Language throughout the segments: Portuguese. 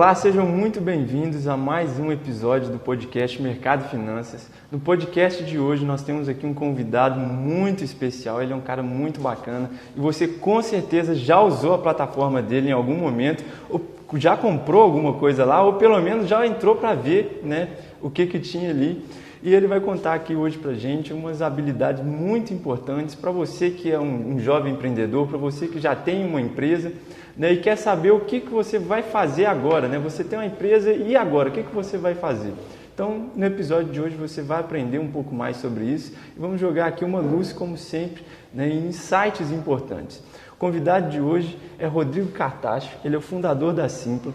Olá, sejam muito bem-vindos a mais um episódio do podcast Mercado e Finanças. No podcast de hoje nós temos aqui um convidado muito especial, ele é um cara muito bacana e você com certeza já usou a plataforma dele em algum momento, ou já comprou alguma coisa lá, ou pelo menos já entrou para ver, né, o que tinha ali. E ele vai contar aqui hoje para a gente umas habilidades muito importantes para você que é um jovem empreendedor, para você que já tem uma empresa, né, e quer saber o que você vai fazer agora, né? Você tem uma empresa e agora, o que você vai fazer? Então, no episódio de hoje você vai aprender um pouco mais sobre isso e vamos jogar aqui uma luz, como sempre, né, em insights importantes. O convidado de hoje é Rodrigo Cartacho, ele é o fundador da Simpla,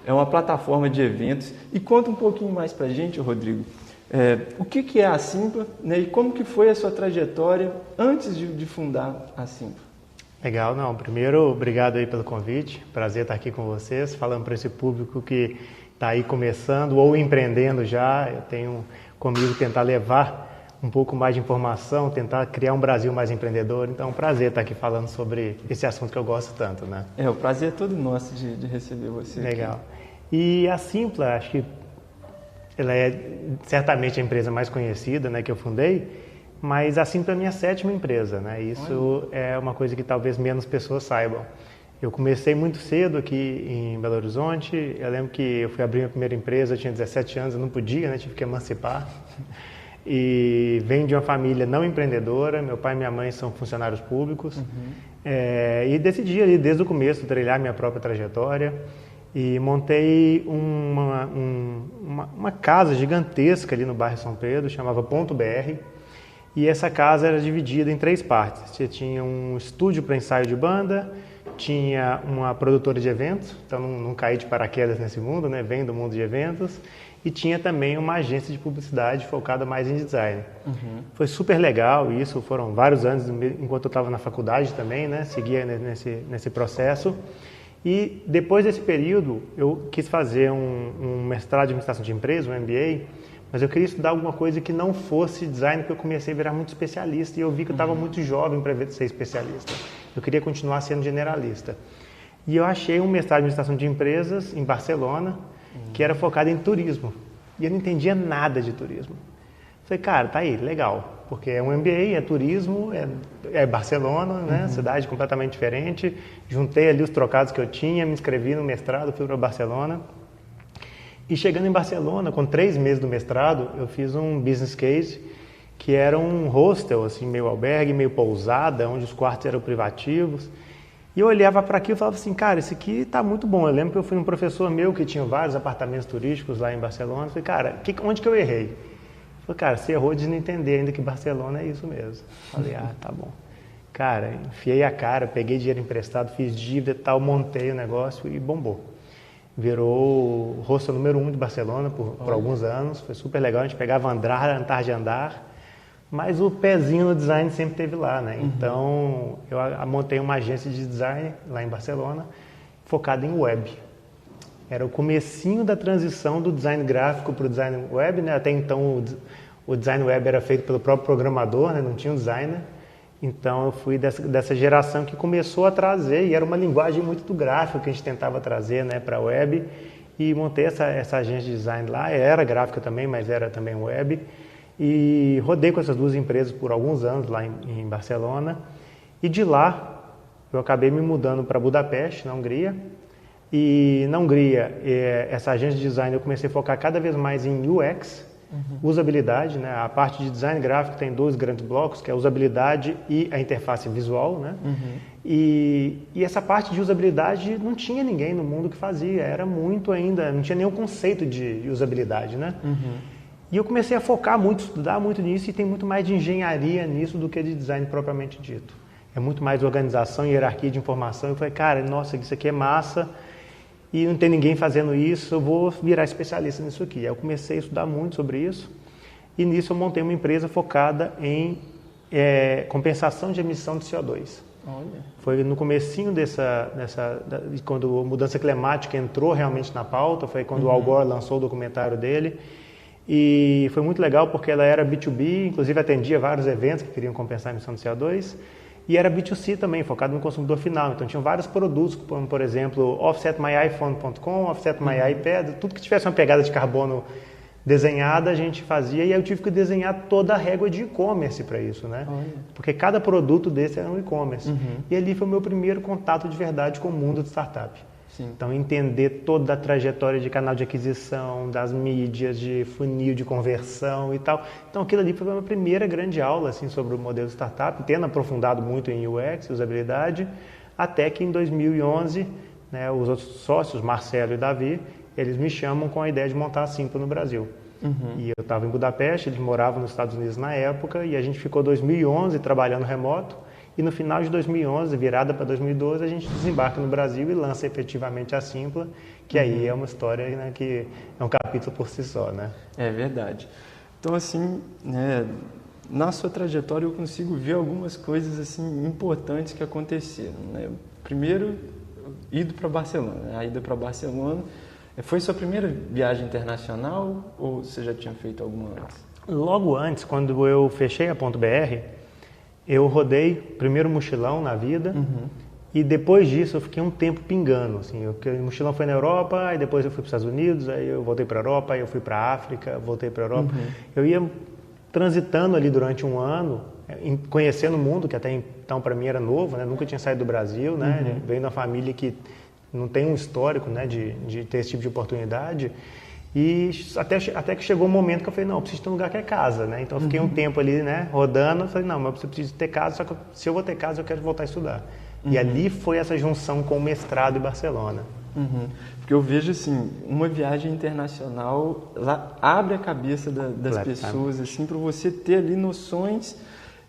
é uma plataforma de eventos. E conta um pouquinho mais para a gente, Rodrigo, o que é a Simpla, né, e como que foi a sua trajetória antes de fundar a Simpla? Legal, não. Primeiro, obrigado aí pelo convite. Prazer estar aqui com vocês, falando para esse público que está aí começando ou empreendendo já. Eu tenho comigo tentar levar um pouco mais de informação, tentar criar um Brasil mais empreendedor. Então, é um prazer estar aqui falando sobre esse assunto que eu gosto tanto, né? O prazer é todo nosso de receber você. Legal. Aqui. E a Simpla, acho que ela é certamente a empresa mais conhecida, né, que eu fundei. Mas a Simpla é a minha 7ª empresa, né? Isso é uma coisa que talvez menos pessoas saibam. Eu comecei muito cedo aqui em Belo Horizonte. Eu lembro que eu fui abrir minha primeira empresa, eu tinha 17 anos, eu não podia, né? Tive que emancipar. E venho de uma família não empreendedora, meu pai e minha mãe são funcionários públicos. E decidi ali desde o começo trilhar minha própria trajetória. E montei uma casa gigantesca ali no bairro São Pedro, chamava Ponto BR. E essa casa era dividida em 3 partes. Você tinha um estúdio para ensaio de banda, tinha uma produtora de eventos, então não caí de paraquedas nesse mundo, né? Venho do mundo de eventos, e tinha também uma agência de publicidade focada mais em design. Foi super legal isso, foram vários anos, enquanto eu estava na faculdade também, né? Seguia nesse processo. E depois desse período, eu quis fazer um mestrado de administração de empresas, um MBA, mas eu queria estudar alguma coisa que não fosse design, porque eu comecei a virar muito especialista e eu vi que eu estava muito jovem para ser especialista. Eu queria continuar sendo generalista. E eu achei um mestrado de administração de empresas em Barcelona, que era focado em turismo. E eu não entendia nada de turismo. Falei, cara, tá aí, legal, porque é um MBA, é turismo, é Barcelona, né? Cidade completamente diferente. Juntei ali os trocados que eu tinha, me inscrevi no mestrado, fui para Barcelona. E chegando em Barcelona, com 3 meses do mestrado, eu fiz um business case que era um hostel, assim, meio albergue, meio pousada, onde os quartos eram privativos. E eu olhava para aquilo e falava assim, cara, isso aqui está muito bom. Eu lembro que eu fui num professor meu que tinha vários apartamentos turísticos lá em Barcelona. Eu falei, cara, onde que eu errei? Ele falou, cara, você errou de não entender ainda que Barcelona é isso mesmo. Eu falei, tá bom. Cara, enfiei a cara, peguei dinheiro emprestado, fiz dívida e tal, montei o negócio e bombou. Virou o hostel número 1 de Barcelona por alguns anos, foi super legal, a gente pegava andar de andar, mas o pezinho no design sempre esteve lá, né? Então, eu montei uma agência de design lá em Barcelona, focada em web. Era o comecinho da transição do design gráfico para o design web, né? Até então o design web era feito pelo próprio programador, né? Não tinha um designer. Então eu fui dessa geração que começou a trazer, e era uma linguagem muito do gráfico que a gente tentava trazer, né, para a web, e montei essa agência de design lá, era gráfica também, mas era também web, e rodei com essas 2 empresas por alguns anos lá em Barcelona, e de lá eu acabei me mudando para Budapeste, na Hungria, e na Hungria essa agência de design eu comecei a focar cada vez mais em UX, usabilidade, né? A parte de design gráfico tem 2 grandes blocos, que é a usabilidade e a interface visual, né? E essa parte de usabilidade não tinha ninguém no mundo que fazia, era muito ainda, não tinha nenhum conceito de usabilidade, né? E eu comecei a focar muito, estudar muito nisso, e tem muito mais de engenharia nisso do que de design propriamente dito. É muito mais organização e hierarquia de informação. Eu falei, cara, nossa, isso aqui é massa, e não tem ninguém fazendo isso, eu vou virar especialista nisso aqui. Aí eu comecei a estudar muito sobre isso, e nisso eu montei uma empresa focada em compensação de emissão de CO2. Olha. Foi no comecinho quando a mudança climática entrou realmente na pauta, foi quando o Al Gore lançou o documentário dele, e foi muito legal porque ela era B2B, inclusive atendia vários eventos que queriam compensar a emissão de CO2, e era B2C também, focado no consumidor final. Então tinham vários produtos, como por exemplo, offsetmyiphone.com, offsetmyiPad, tudo que tivesse uma pegada de carbono desenhada a gente fazia, e aí eu tive que desenhar toda a régua de e-commerce para isso, né? Porque cada produto desse era um e-commerce. E ali foi o meu primeiro contato de verdade com o mundo de startup. Sim. Então, entender toda a trajetória de canal de aquisição, das mídias, de funil de conversão e tal. Então, aquilo ali foi a minha primeira grande aula assim, sobre o modelo startup, tendo aprofundado muito em UX, usabilidade, até que em 2011, né, os outros sócios, Marcelo e Davi, eles me chamam com a ideia de montar a Simpla no Brasil. E eu estava em Budapeste, eles moravam nos Estados Unidos na época, e a gente ficou 2011 trabalhando remoto. E no final de 2011, virada para 2012, a gente desembarca no Brasil e lança efetivamente a Simpla, que aí é uma história, né, que é um capítulo por si só, né? É verdade. Então, assim, né, na sua trajetória eu consigo ver algumas coisas assim importantes que aconteceram, né? Primeiro, ido para Barcelona. A ida para Barcelona foi sua primeira viagem internacional ou você já tinha feito alguma antes? Logo antes, quando eu fechei a .br, eu rodei primeiro mochilão na vida e depois disso eu fiquei um tempo pingando. Assim, o mochilão foi na Europa, aí depois eu fui para os Estados Unidos, aí eu voltei para a Europa, aí eu fui para a África, voltei para a Europa. Eu ia transitando ali durante um ano, conhecendo o mundo, que até então para mim era novo, né? Nunca tinha saído do Brasil, né? Venho de uma família que não tem um histórico, né, de ter esse tipo de oportunidade. E até que chegou um momento que eu falei, não, eu preciso ter um lugar que é casa, né? Então eu fiquei um tempo ali, né, rodando, eu falei, não, mas eu preciso ter casa, só que se eu vou ter casa, eu quero voltar a estudar. E ali foi essa junção com o mestrado em Barcelona. Porque eu vejo assim, uma viagem internacional, ela abre a cabeça das pessoas, assim, para você ter ali noções,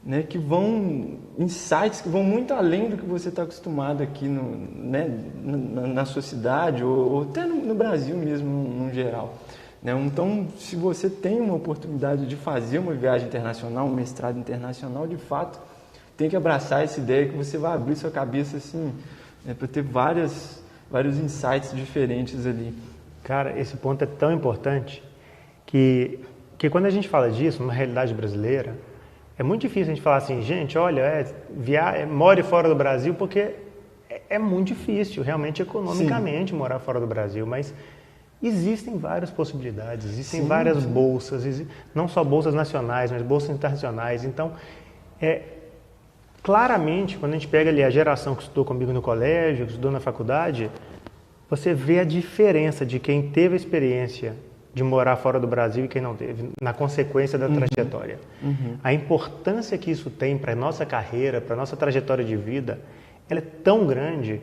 né, que vão, insights que vão muito além do que você está acostumado aqui na sua cidade ou até no Brasil mesmo, no geral. Né? Então, se você tem uma oportunidade de fazer uma viagem internacional, um mestrado internacional, de fato, tem que abraçar essa ideia que você vai abrir sua cabeça assim, né, para ter vários insights diferentes ali. Cara, esse ponto é tão importante que quando a gente fala disso, numa realidade brasileira, é muito difícil a gente falar assim, gente, olha, more fora do Brasil, porque é muito difícil, realmente, economicamente, morar fora do Brasil, mas existem várias possibilidades, existem várias bolsas, não só bolsas nacionais, mas bolsas internacionais. Então, claramente, quando a gente pega ali a geração que estudou comigo no colégio, que estudou na faculdade, você vê a diferença de quem teve a experiência de morar fora do Brasil e quem não teve, na consequência da trajetória. A importância que isso tem para a nossa carreira, para a nossa trajetória de vida, ela é tão grande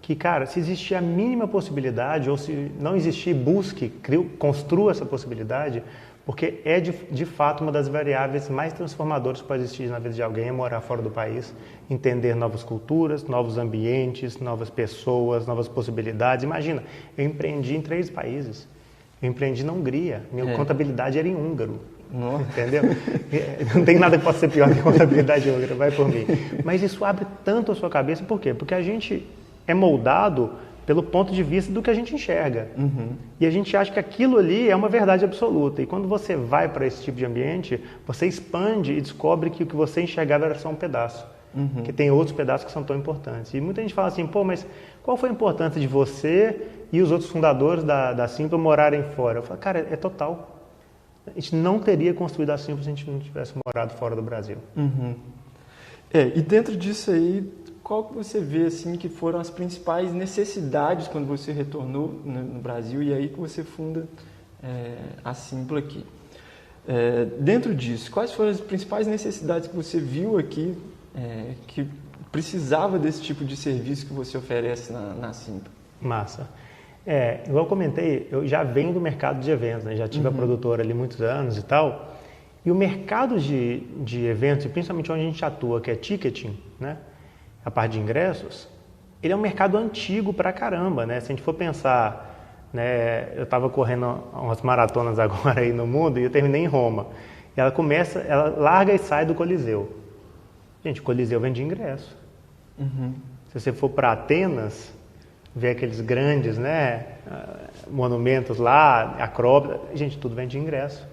que, cara, se existir a mínima possibilidade, ou se não existir, busque, construa essa possibilidade, porque é de fato uma das variáveis mais transformadoras que pode existir na vida de alguém, é morar fora do país, entender novas culturas, novos ambientes, novas pessoas, novas possibilidades. Imagina, eu empreendi em 3 países. Eu empreendi na Hungria, minha contabilidade era em húngaro, entendeu? Não tem nada que possa ser pior que contabilidade húngara, vai por mim. Mas isso abre tanto a sua cabeça, por quê? Porque a gente é moldado pelo ponto de vista do que a gente enxerga. E a gente acha que aquilo ali é uma verdade absoluta. E quando você vai para esse tipo de ambiente, você expande e descobre que o que você enxergava era só um pedaço. Que tem outros pedaços que são tão importantes. E muita gente fala assim, pô, mas qual foi a importância de você e os outros fundadores da Simpla morarem fora? Eu falo, cara, é total. A gente não teria construído a Simpla se a gente não tivesse morado fora do Brasil. E dentro disso aí, qual que você vê assim, que foram as principais necessidades quando você retornou no Brasil e aí que você funda a Simpla aqui? Dentro disso, quais foram as principais necessidades que você viu aqui que precisava desse tipo de serviço que você oferece na Simpla? Massa. Igual eu comentei, eu já venho do mercado de eventos, né? Já tive a produtora ali muitos anos e tal. E o mercado de eventos, e principalmente onde a gente atua, que é ticketing, né? A parte de ingressos, ele é um mercado antigo pra caramba, né? Se a gente for pensar, né? Eu estava correndo umas maratonas agora aí no mundo e eu terminei em Roma. E ela larga e sai do Coliseu. Gente, o Coliseu vende ingresso. Se você for para Atenas, ver aqueles grandes, né, monumentos lá, Acrópole, gente, tudo vende ingresso.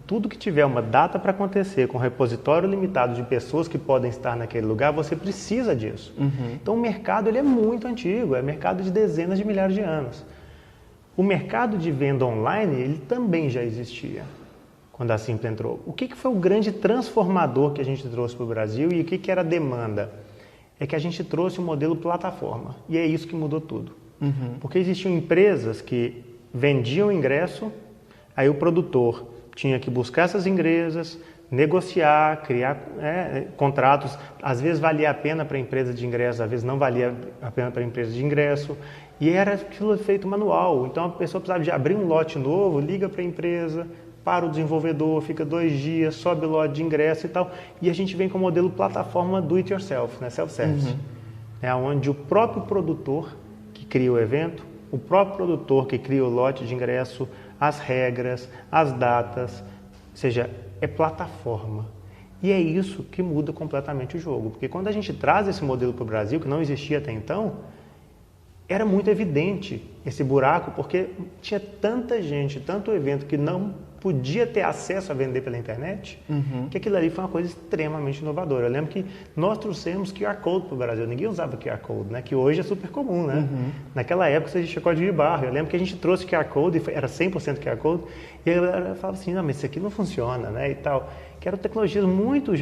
tudo que tiver uma data para acontecer, com repositório limitado de pessoas que podem estar naquele lugar, você precisa disso. Então o mercado ele é muito antigo, é mercado de dezenas de milhares de anos. O mercado de venda online, ele também já existia quando a Simpla entrou. O que foi o grande transformador que a gente trouxe para o Brasil e o que era a demanda? É que a gente trouxe o modelo plataforma e é isso que mudou tudo. Porque existiam empresas que vendiam ingresso, aí o produtor tinha que buscar essas empresas, negociar, criar contratos. Às vezes valia a pena para a empresa de ingresso, às vezes não valia a pena para a empresa de ingresso. E era aquilo feito manual. Então a pessoa precisava de abrir um lote novo, liga para a empresa, para o desenvolvedor, fica 2 dias, sobe o lote de ingresso e tal. E a gente vem com o modelo plataforma do it yourself, né? Self-service. É onde o próprio produtor que cria o evento, o próprio produtor que cria o lote de ingresso, as regras, as datas, ou seja, é plataforma. E é isso que muda completamente o jogo. Porque quando a gente traz esse modelo para o Brasil, que não existia até então, era muito evidente esse buraco, porque tinha tanta gente, tanto evento que não podia ter acesso a vender pela internet, que aquilo ali foi uma coisa extremamente inovadora. Eu lembro que nós trouxemos QR Code para o Brasil, ninguém usava QR Code, né? Que hoje é super comum, né? Naquela época você existia código de barra. Eu lembro que a gente trouxe QR Code, era 100% QR Code, e a galera falava assim, não, mas isso aqui não funciona, né? E tal. Que eram tecnologias muito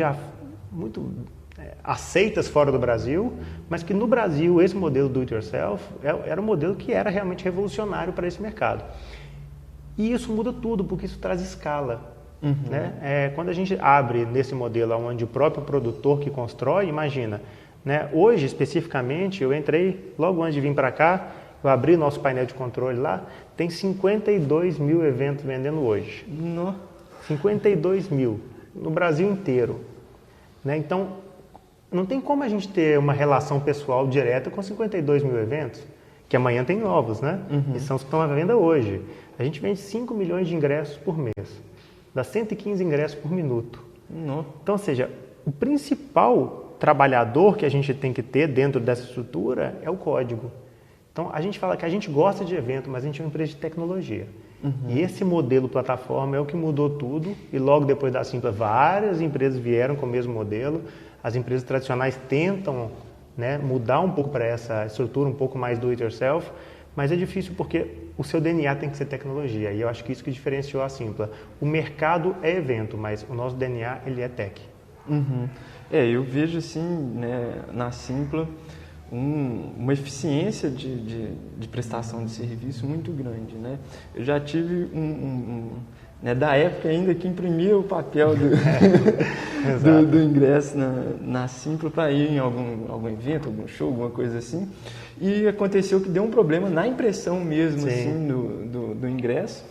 aceitas fora do Brasil, mas que no Brasil esse modelo do it yourself era um modelo que era realmente revolucionário para esse mercado. E isso muda tudo, porque isso traz escala. Né? Quando a gente abre nesse modelo onde o próprio produtor que constrói, imagina, né? Hoje especificamente, eu entrei logo antes de vir para cá, eu abri nosso painel de controle lá, tem 52 mil eventos vendendo hoje. 52 mil, no Brasil inteiro. Né? Então, não tem como a gente ter uma relação pessoal direta com 52 mil eventos, que amanhã tem novos, né? E são os que estão à venda hoje. A gente vende 5 milhões de ingressos por mês, dá 115 ingressos por minuto. Então, ou seja, o principal trabalhador que a gente tem que ter dentro dessa estrutura é o código. Então, a gente fala que a gente gosta de evento, mas a gente é uma empresa de tecnologia. E esse modelo plataforma é o que mudou tudo, e logo depois da Simpla, várias empresas vieram com o mesmo modelo. As empresas tradicionais tentam, né, mudar um pouco para essa estrutura, um pouco mais do it yourself, mas é difícil porque o seu DNA tem que ser tecnologia, e eu acho que isso que diferenciou a Simpla. O mercado é evento, mas o nosso DNA ele é tech. Eu vejo assim, né, na Simpla uma eficiência de prestação de serviço muito grande, né? Eu já tive né, da época ainda que imprimia o papel do ingresso na Simpla para ir em algum evento, algum show, alguma coisa assim. E aconteceu que deu um problema na impressão mesmo assim, do ingresso.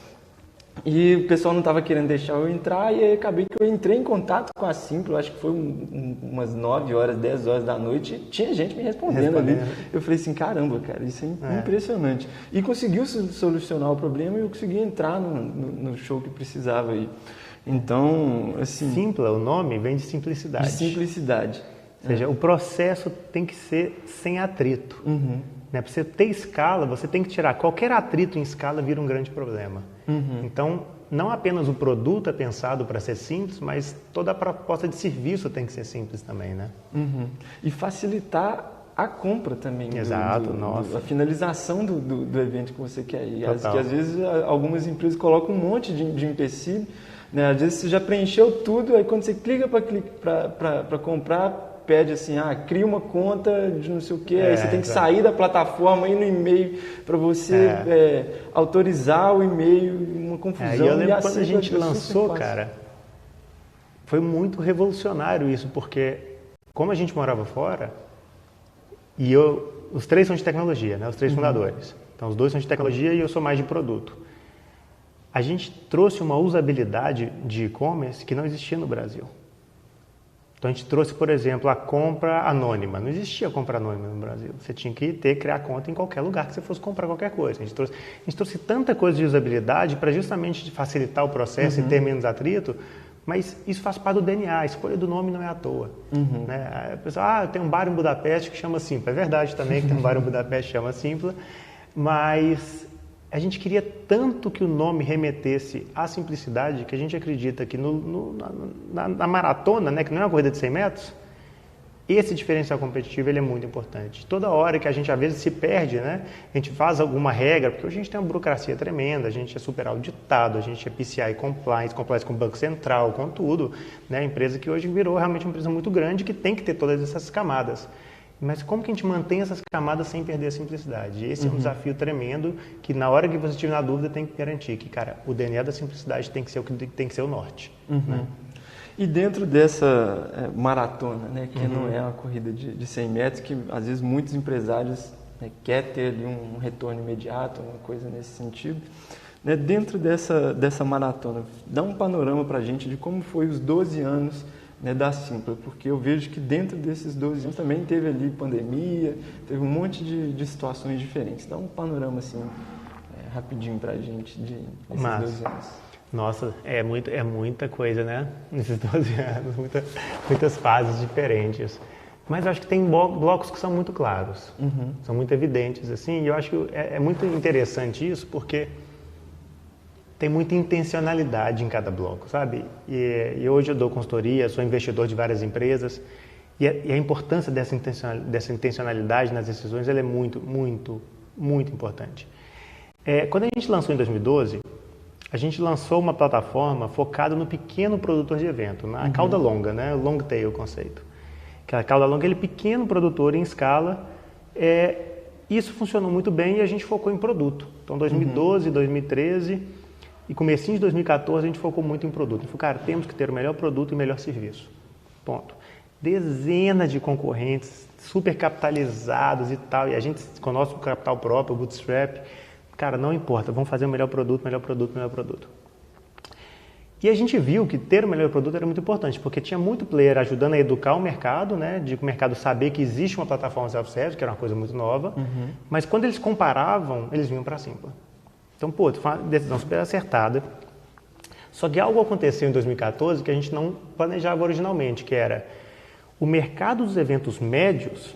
E o pessoal não estava querendo deixar eu entrar, e aí acabei que eu entrei em contato com a Simpla, acho que foi umas 9 horas, 10 horas da noite, e tinha gente me respondendo ali. Eu falei assim, caramba, cara, isso é impressionante. E conseguiu solucionar o problema e eu consegui entrar no show que precisava ir. Então, assim... Simpla, o nome vem de simplicidade. De simplicidade. Ou seja, o processo tem que ser sem atrito. Né? Para você ter escala, você tem que tirar. Qualquer atrito em escala vira um grande problema. Então, não apenas o produto é pensado para ser simples, mas toda a proposta de serviço tem que ser simples também, né? E facilitar a compra também. Exato, a finalização do evento que você quer ir. Que às vezes algumas empresas colocam um monte de empecilho, né? Às vezes você já preencheu tudo, aí quando você clica para comprar, pede assim, cria uma conta de não sei o quê, aí você tem que sair da plataforma, ir no e-mail para você autorizar o e-mail, uma confusão. E eu lembro quando a gente lançou, cara, foi muito revolucionário isso, porque como a gente morava fora, e os 3 são de tecnologia, né? Os 3 fundadores. Então os 2 são de tecnologia e eu sou mais de produto. A gente trouxe uma usabilidade de e-commerce que não existia no Brasil. Então a gente trouxe, por exemplo, a compra anônima. Não existia compra anônima no Brasil. Você tinha que criar conta em qualquer lugar que você fosse comprar qualquer coisa. A gente trouxe tanta coisa de usabilidade para justamente facilitar o processo e ter menos atrito, mas isso faz parte do DNA. A escolha do nome não é à toa. Né? A pessoa, tem um bar em Budapeste que chama Simpla. É verdade também que tem um bar em Budapeste que chama Simpla, mas a gente queria tanto que o nome remetesse à simplicidade, que a gente acredita que na maratona, né, que não é uma corrida de 100 metros, esse diferencial competitivo ele é muito importante. Toda hora que a gente às vezes se perde, né, a gente faz alguma regra, porque hoje a gente tem uma burocracia tremenda, a gente é super auditado, a gente é PCI compliance com o Banco Central, com tudo, né, empresa que hoje virou realmente uma empresa muito grande que tem que ter todas essas camadas. Mas como que a gente mantém essas camadas sem perder a simplicidade? Esse é um desafio tremendo que na hora que você estiver na dúvida tem que garantir que, cara, o DNA da simplicidade tem que ser o que tem que ser o norte. Né? E dentro dessa maratona, né, que não é uma corrida de 100 metros, que às vezes muitos empresários, né, querem ter ali um retorno imediato, uma coisa nesse sentido, né, dentro dessa maratona, dá um panorama para a gente de como foi os 12 anos, né, da Simpla, porque eu vejo que dentro desses 12 anos também teve ali pandemia, teve um monte de situações diferentes. Dá um panorama assim, rapidinho para a gente desses 12 anos. Nossa, é muita coisa, né? Nesses 12 anos, muitas fases diferentes. Mas eu acho que tem blocos que são muito claros, são muito evidentes, assim, e eu acho que é muito interessante isso, porque tem muita intencionalidade em cada bloco, sabe? E hoje eu dou consultoria, sou investidor de várias empresas, e a importância dessa intencionalidade nas decisões ela é muito, muito, muito importante. Quando a gente lançou em 2012, a gente lançou uma plataforma focada no pequeno produtor de evento, na cauda longa, né? O long tail conceito. Que a cauda longa é aquele pequeno produtor em escala. Isso funcionou muito bem e a gente focou em produto. Então, 2012, 2013 e comecinho de 2014 a gente focou muito em produto. A gente falou, cara, temos que ter o melhor produto e o melhor serviço. Ponto. Dezenas de concorrentes super capitalizados e tal, e a gente com o nosso capital próprio, o Bootstrap, cara, não importa, vamos fazer o melhor produto, melhor produto, melhor produto. E a gente viu que ter o melhor produto era muito importante, porque tinha muito player ajudando a educar o mercado, né, de o mercado saber que existe uma plataforma self-service, que era uma coisa muito nova, mas quando eles comparavam, eles vinham para a Simpla. Então, foi uma decisão super acertada. Só que algo aconteceu em 2014 que a gente não planejava originalmente, que era o mercado dos eventos médios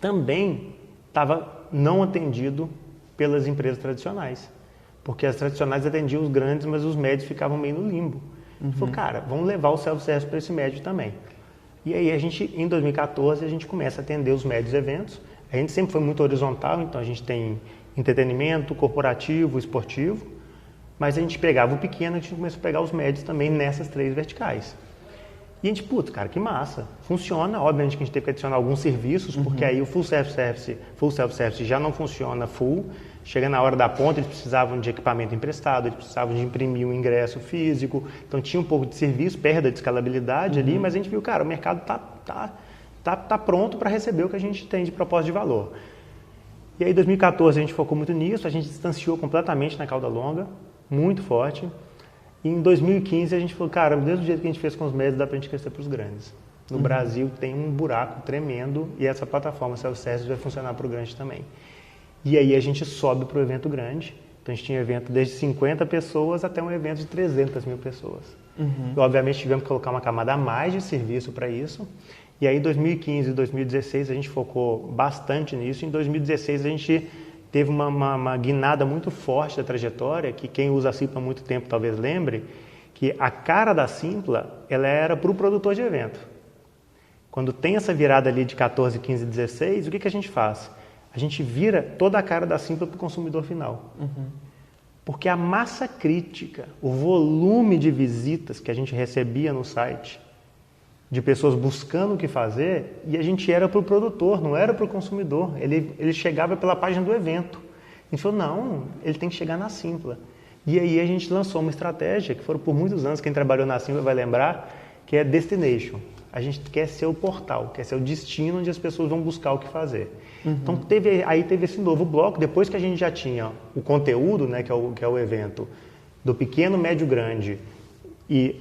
também estava não atendido pelas empresas tradicionais. Porque as tradicionais atendiam os grandes, mas os médios ficavam meio no limbo. Falou, cara, vamos levar o self-service para esse médio também. E aí em 2014, a gente começa a atender os médios eventos. A gente sempre foi muito horizontal, então a gente tem entretenimento, corporativo, esportivo, mas a gente pegava o pequeno e a gente começou a pegar os médios também nessas 3 verticais. E a gente, cara, que massa, funciona, obviamente que a gente teve que adicionar alguns serviços, porque aí o full self-service já não funciona full, chega na hora da ponta, eles precisavam de equipamento emprestado, eles precisavam de imprimir um ingresso físico, então tinha um pouco de serviço, perda de escalabilidade ali, mas a gente viu, cara, o mercado tá pronto para receber o que a gente tem de propósito de valor. E aí, em 2014, a gente focou muito nisso, a gente distanciou completamente na cauda longa, muito forte. E em 2015, a gente falou, cara, do mesmo jeito que a gente fez com os médios, dá para a gente crescer para os grandes. No Brasil, tem um buraco tremendo e essa plataforma self-service vai funcionar para o grande também. E aí, a gente sobe para o evento grande. Então, a gente tinha evento desde 50 pessoas até um evento de 300 mil pessoas. E, obviamente, tivemos que colocar uma camada a mais de serviço para isso. E aí, em 2015 e 2016, a gente focou bastante nisso. Em 2016, a gente teve uma guinada muito forte da trajetória, que quem usa a Simpla há muito tempo talvez lembre, que a cara da Simpla, ela era para o produtor de evento. Quando tem essa virada ali de 14, 15, 16, o que a gente faz? A gente vira toda a cara da Simpla para o consumidor final. Porque a massa crítica, o volume de visitas que a gente recebia no site, de pessoas buscando o que fazer, e a gente era para o produtor, não era para o consumidor. Ele chegava pela página do evento. A gente falou, não, ele tem que chegar na Simpla. E aí a gente lançou uma estratégia, que foram por muitos anos, quem trabalhou na Simpla vai lembrar, que é Destination. A gente quer ser o portal, quer ser o destino onde as pessoas vão buscar o que fazer. Então teve esse novo bloco, depois que a gente já tinha o conteúdo, né, que é o evento, do pequeno, médio, grande, e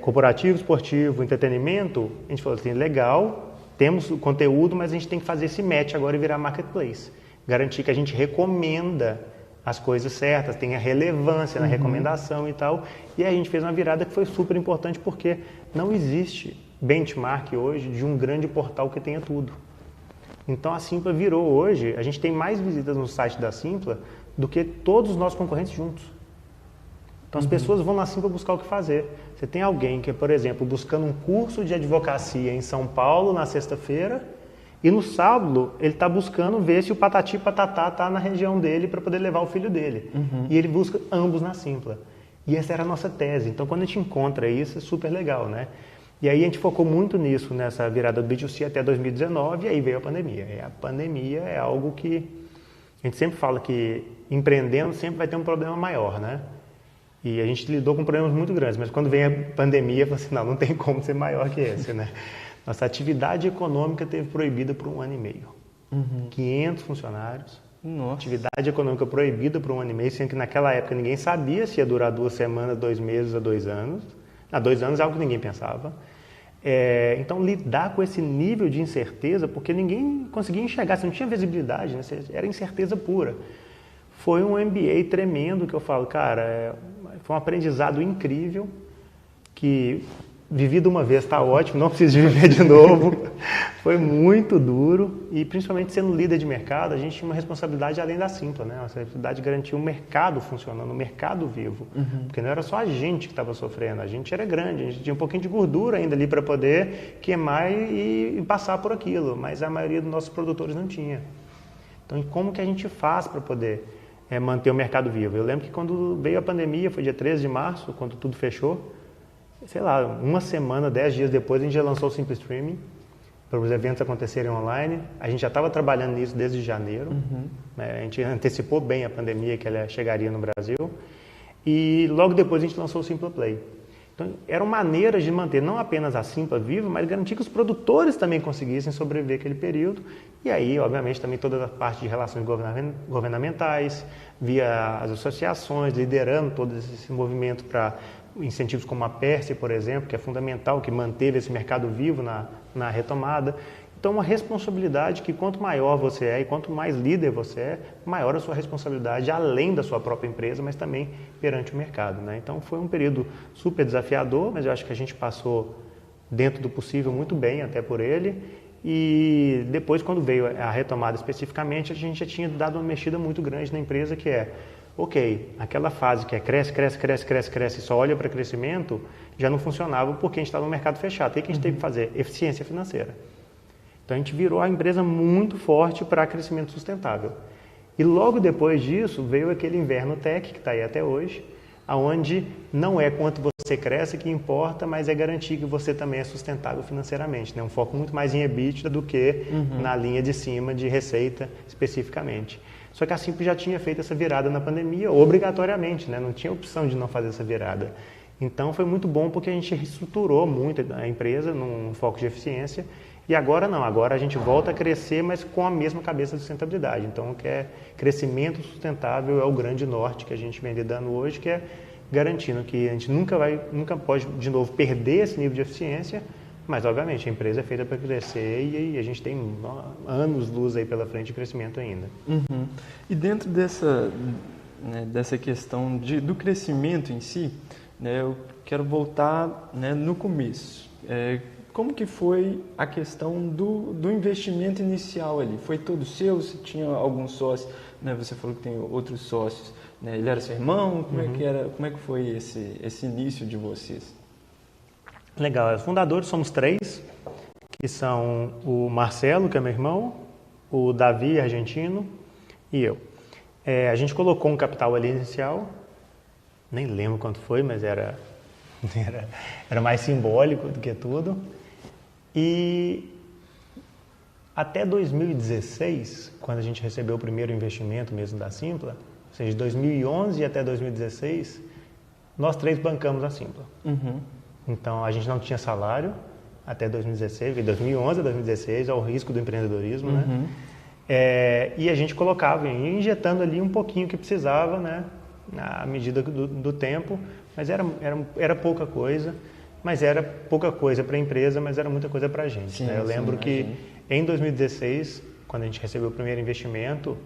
corporativo, esportivo, entretenimento, a gente falou assim, legal, temos o conteúdo, mas a gente tem que fazer esse match agora e virar marketplace. Garantir que a gente recomenda as coisas certas, tenha relevância na recomendação e tal. E aí a gente fez uma virada que foi super importante, porque não existe benchmark hoje de um grande portal que tenha tudo. Então a Simpla virou hoje, a gente tem mais visitas no site da Simpla do que todos os nossos concorrentes juntos. Então as pessoas vão na Simpla buscar o que fazer. Você tem alguém que, por exemplo, buscando um curso de advocacia em São Paulo na sexta-feira e no sábado ele está buscando ver se o Patati Patatá está na região dele para poder levar o filho dele. E ele busca ambos na Simpla. E essa era a nossa tese. Então quando a gente encontra isso é super legal, né? E aí a gente focou muito nisso, nessa virada do B2C até 2019 e aí veio a pandemia. E a pandemia é algo que a gente sempre fala que empreendendo sempre vai ter um problema maior, né? E a gente lidou com problemas muito grandes, mas quando vem a pandemia, fala assim, não tem como ser maior que esse, né? Nossa atividade econômica teve proibida por 1 ano e meio. 500 funcionários. Nossa. Atividade econômica proibida por 1 ano e meio, sendo que naquela época ninguém sabia se ia durar 2 semanas, 2 meses ou 2 anos. 2 anos é algo que ninguém pensava. Então, lidar com esse nível de incerteza, porque ninguém conseguia enxergar, você não tinha visibilidade, né? Era incerteza pura. Foi um MBA tremendo que eu falo, cara, foi um aprendizado incrível, que vivido uma vez está ótimo, não preciso de viver de novo. Foi muito duro e principalmente sendo líder de mercado, a gente tinha uma responsabilidade além da Simpla, né? Uma responsabilidade de garantir o mercado funcionando, o mercado vivo. Porque não era só a gente que estava sofrendo, a gente era grande, a gente tinha um pouquinho de gordura ainda ali para poder queimar e passar por aquilo, mas a maioria dos nossos produtores não tinha. Então, como que a gente faz para poder manter o mercado vivo? Eu lembro que quando veio a pandemia, foi dia 13 de março, quando tudo fechou, sei lá, 1 semana, 10 dias depois, a gente já lançou o Simpla Streaming para os eventos acontecerem online. A gente já estava trabalhando nisso desde janeiro. Né? A gente antecipou bem a pandemia que ela chegaria no Brasil. E logo depois a gente lançou o Simpla Play. Então, eram maneiras de manter não apenas a Simpla viva, mas garantir que os produtores também conseguissem sobreviver aquele período. E aí, obviamente, também toda a parte de relações governamentais, via as associações, liderando todo esse movimento para incentivos como a Perse, por exemplo, que é fundamental, que manteve esse mercado vivo na retomada. Então, uma responsabilidade que quanto maior você é e quanto mais líder você é, maior a sua responsabilidade, além da sua própria empresa, mas também perante o mercado, né? Então, foi um período super desafiador, mas eu acho que a gente passou dentro do possível muito bem até por ele. E depois, quando veio a retomada especificamente, a gente já tinha dado uma mexida muito grande na empresa, que é, ok, aquela fase que é cresce e só olha para crescimento, já não funcionava porque a gente estava no mercado fechado. O que a gente teve que fazer? Eficiência financeira. Então, a gente virou a empresa muito forte para crescimento sustentável. E logo depois disso, veio aquele inverno tech, que está aí até hoje, onde não é quanto você cresce que importa, mas é garantir que você também é sustentável financeiramente. Né? Um foco muito mais em EBITDA do que na linha de cima de receita especificamente. Só que a Simpla já tinha feito essa virada na pandemia, obrigatoriamente, né? Não tinha opção de não fazer essa virada. Então, foi muito bom porque a gente reestruturou muito a empresa num foco de eficiência. E agora não, agora a gente volta a crescer, mas com a mesma cabeça de sustentabilidade. Então, crescimento sustentável é o grande norte que a gente vem lidando hoje, que é garantindo que a gente nunca pode, de novo, perder esse nível de eficiência, mas, obviamente, a empresa é feita para crescer e a gente tem anos-luz aí pela frente de crescimento ainda. E dentro dessa questão do crescimento em si, né, eu quero voltar, né, no começo. Como que foi a questão do investimento inicial ali? Foi todo seu? Você tinha alguns sócios? Né? Você falou que tem outros sócios. Né? Ele era seu irmão? Como é que era? Como é que foi esse início de vocês? Legal. Os fundadores somos 3, que são o Marcelo, que é meu irmão, o Davi, argentino, e eu. A gente colocou um capital ali inicial, nem lembro quanto foi, mas era mais simbólico do que tudo. E até 2016, quando a gente recebeu o primeiro investimento mesmo da Simpla, ou seja, de 2011 até 2016, nós 3 bancamos a Simpla. Então, a gente não tinha salário até 2016, de 2011 a 2016, ao risco do empreendedorismo, né? E a gente colocava, injetando ali um pouquinho que precisava, né? À medida do tempo, mas era pouca coisa. Mas era pouca coisa para a empresa, mas era muita coisa para a gente. Sim, né? Eu lembro que imagino. Em 2016, quando a gente recebeu o primeiro investimento,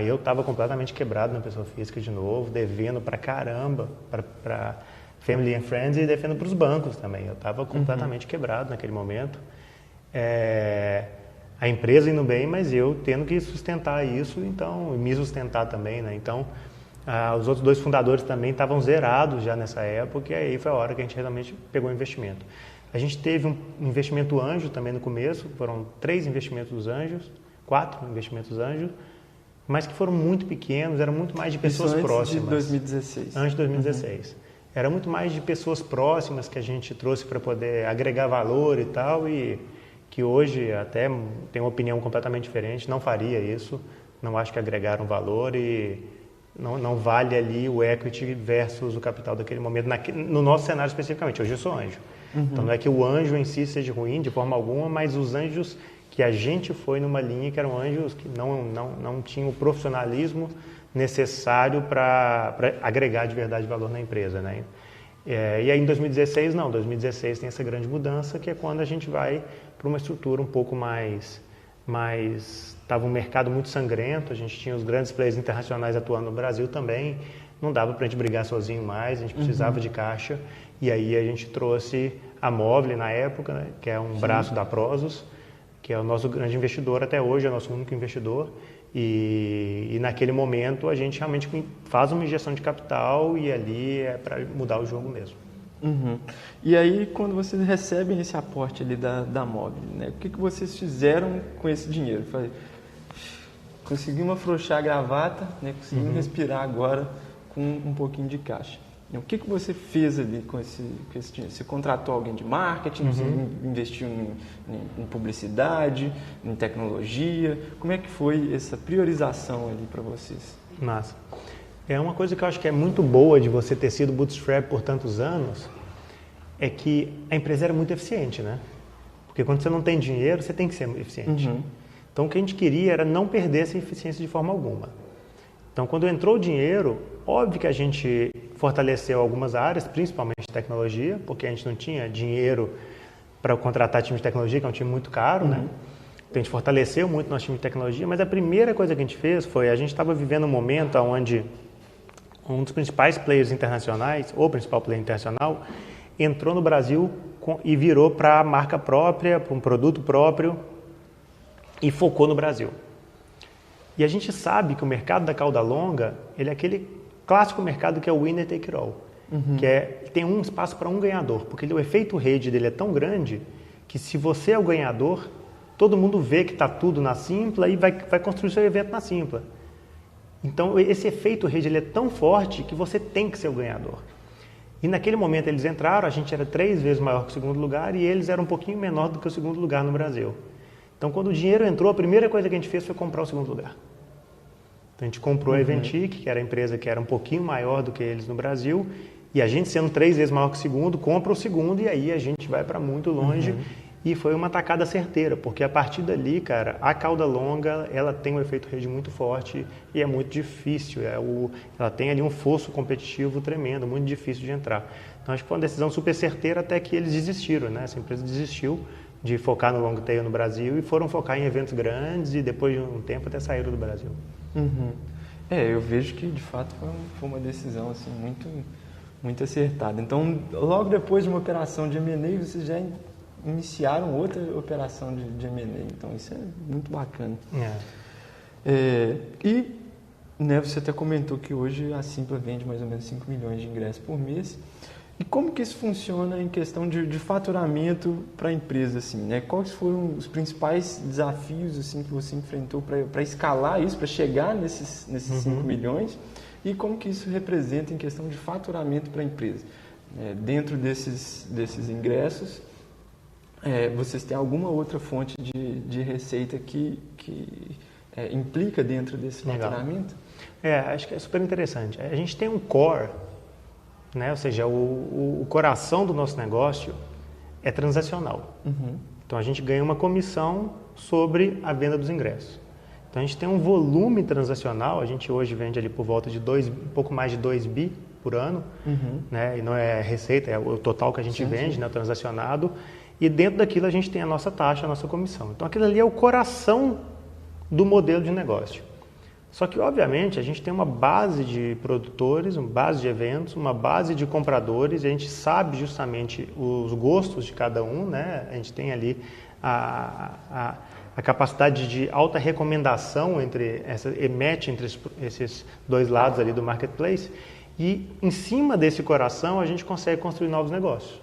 eu estava completamente quebrado na pessoa física de novo, devendo para caramba, para Family and Friends e devendo para os bancos também. Eu estava completamente quebrado naquele momento. a empresa indo bem, mas eu tendo que sustentar isso, então, me sustentar também, né? Então, os outros 2 fundadores também estavam zerados já nessa época, e aí foi a hora que a gente realmente pegou o investimento. A gente teve um investimento anjo também no começo, foram 3 investimentos dos anjos, 4 investimentos anjos, mas que foram muito pequenos, eram muito mais de pessoas próximas. Antes de 2016. Antes de 2016. Era muito mais de pessoas próximas que a gente trouxe para poder agregar valor e tal, e que hoje até tem uma opinião completamente diferente, não faria isso, não acho que agregaram valor e não vale ali o equity versus o capital daquele momento, no nosso cenário especificamente. Hoje eu sou anjo. Então não é que o anjo em si seja ruim de forma alguma, mas os anjos que a gente foi numa linha que eram anjos que não tinham o profissionalismo necessário para agregar de verdade valor na empresa, né? E aí em 2016 não, 2016 tem essa grande mudança que é quando a gente vai para uma estrutura um pouco mais estava um mercado muito sangrento, a gente tinha os grandes players internacionais atuando no Brasil também, não dava para a gente brigar sozinho mais, a gente precisava de caixa, e aí a gente trouxe a Movile na época, né, que é um braço da Prosus, que é o nosso grande investidor até hoje, é o nosso único investidor, e naquele momento a gente realmente faz uma injeção de capital e ali é para mudar o jogo mesmo. E aí, quando vocês recebem esse aporte ali da Movile, né, o que vocês fizeram com esse dinheiro? Conseguimos afrouxar a gravata, né, conseguimos respirar agora com um pouquinho de caixa. O que você fez ali com esse dinheiro? Você contratou alguém de marketing, você investiu em publicidade, em tecnologia? Como é que foi essa priorização ali para vocês? Massa. É uma coisa que eu acho que é muito boa de você ter sido bootstrap por tantos anos, é que a empresa era muito eficiente, né? Porque quando você não tem dinheiro, você tem que ser eficiente. Então o que a gente queria era não perder essa eficiência de forma alguma. Então quando entrou o dinheiro, óbvio que a gente fortaleceu algumas áreas, principalmente tecnologia, porque a gente não tinha dinheiro para contratar time de tecnologia, que é um time muito caro, né? Então a gente fortaleceu muito nosso time de tecnologia, mas a primeira coisa que a gente fez foi, a gente estava vivendo um momento onde um dos principais players internacionais, ou principal player internacional, entrou no Brasil e virou para marca própria, para um produto próprio e focou no Brasil. E a gente sabe que o mercado da cauda longa, ele é aquele clássico mercado que é o winner take it all, tem um espaço para um ganhador, porque o efeito rede dele é tão grande que se você é o ganhador, todo mundo vê que está tudo na Simpla e vai construir seu evento na Simpla. Então, esse efeito rede ele é tão forte que você tem que ser o ganhador. E naquele momento eles entraram, a gente era 3 vezes maior que o segundo lugar e eles eram um pouquinho menor do que o segundo lugar no Brasil. Então, quando o dinheiro entrou, a primeira coisa que a gente fez foi comprar o segundo lugar. Então, a gente comprou a Eventic, que era a empresa que era um pouquinho maior do que eles no Brasil, e a gente sendo 3 vezes maior que o segundo, compra o segundo e aí a gente vai para muito longe. E foi uma tacada certeira, porque a partir dali, cara, a cauda longa, ela tem um efeito rede muito forte e é muito difícil. Ela tem ali um fosso competitivo tremendo, muito difícil de entrar. Então, acho que foi uma decisão super certeira até que eles desistiram, né? Essa empresa desistiu de focar no long tail no Brasil e foram focar em eventos grandes e depois de um tempo até saíram do Brasil. Eu vejo que, de fato, foi uma decisão assim, muito acertada. Então, logo depois de uma operação de M&A, vocês já iniciaram outra operação de M&A, então isso é muito bacana. E né, você até comentou que hoje a Simpla vende mais ou menos 5 milhões de ingressos por mês. E como que isso funciona em questão de faturamento para a empresa? Assim, né? Quais foram os principais desafios assim, que você enfrentou para escalar isso, para chegar nesses 5 milhões? E como que isso representa em questão de faturamento para a empresa? Dentro desses ingressos, vocês têm alguma outra fonte de receita que implica dentro desse faturamento? Acho que é super interessante. A gente tem um core, né? Ou seja, o coração do nosso negócio é transacional. Então a gente ganha uma comissão sobre a venda dos ingressos. Então a gente tem um volume transacional, a gente hoje vende ali por volta de um pouco mais de 2 bi por ano, né? E não é receita, é o total que a gente vende, né? Transacionado. E dentro daquilo a gente tem a nossa taxa, a nossa comissão. Então aquilo ali é o coração do modelo de negócio. Só que, obviamente, a gente tem uma base de produtores, uma base de eventos, uma base de compradores, e a gente sabe justamente os gostos de cada um, né? A gente tem ali a capacidade de alta recomendação match entre esses dois lados ali do marketplace, e em cima desse coração a gente consegue construir novos negócios.